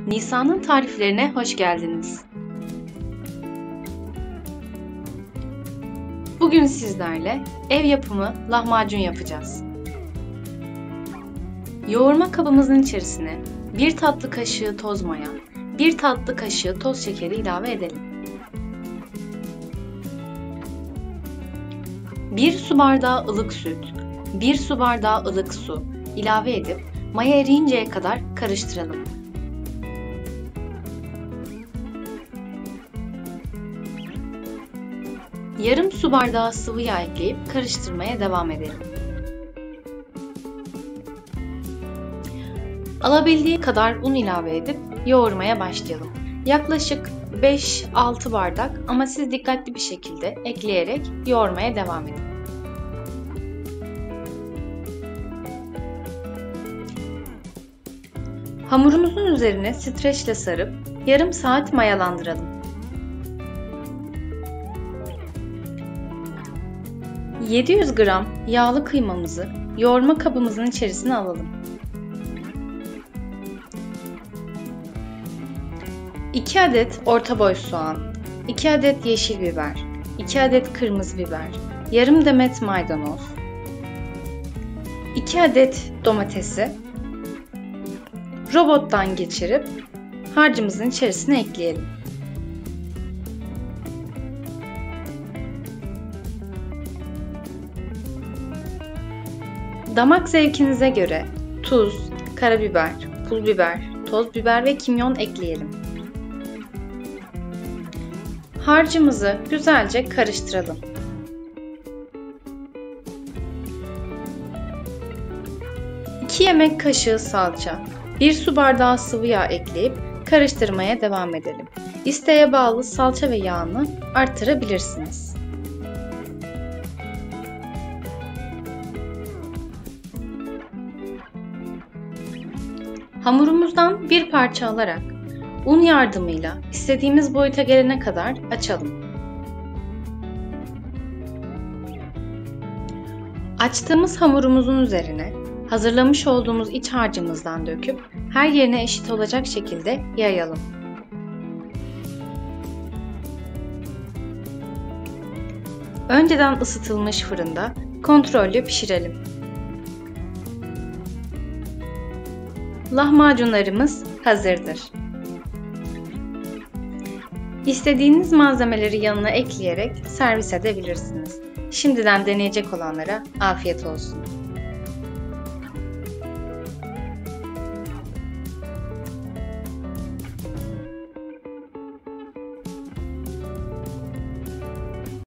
Nisa'nın tariflerine hoş geldiniz. Bugün sizlerle ev yapımı lahmacun yapacağız. Yoğurma kabımızın içerisine 1 tatlı kaşığı toz maya, 1 tatlı kaşığı toz şekeri ilave edelim. 1 su bardağı ılık süt, 1 su bardağı ılık su ilave edip maya eriyinceye kadar karıştıralım. Yarım su bardağı sıvı yağ ekleyip karıştırmaya devam edelim. Alabildiği kadar un ilave edip yoğurmaya başlayalım. Yaklaşık 5-6 bardak ama siz dikkatli bir şekilde ekleyerek yoğurmaya devam edin. Hamurumuzun üzerine streçle sarıp yarım saat mayalandıralım. 700 gram yağlı kıymamızı yoğurma kabımızın içerisine alalım. 2 adet orta boy soğan, 2 adet yeşil biber, 2 adet kırmızı biber, yarım demet maydanoz, 2 adet domatesi robottan geçirip harcımızın içerisine ekleyelim. Damak zevkinize göre tuz, karabiber, pul biber, toz biber ve kimyon ekleyelim. Harcımızı güzelce karıştıralım. İki yemek kaşığı salça, 1 su bardağı sıvı yağ ekleyip karıştırmaya devam edelim. İsteğe bağlı salça ve yağını arttırabilirsiniz. Hamurumuzdan bir parça alarak un yardımıyla istediğimiz boyuta gelene kadar açalım. Açtığımız hamurumuzun üzerine hazırlamış olduğumuz iç harcımızdan döküp her yerine eşit olacak şekilde yayalım. Önceden ısıtılmış fırında kontrollü pişirelim. Lahmacunlarımız hazırdır. İstediğiniz malzemeleri yanına ekleyerek servis edebilirsiniz. Şimdiden deneyecek olanlara afiyet olsun.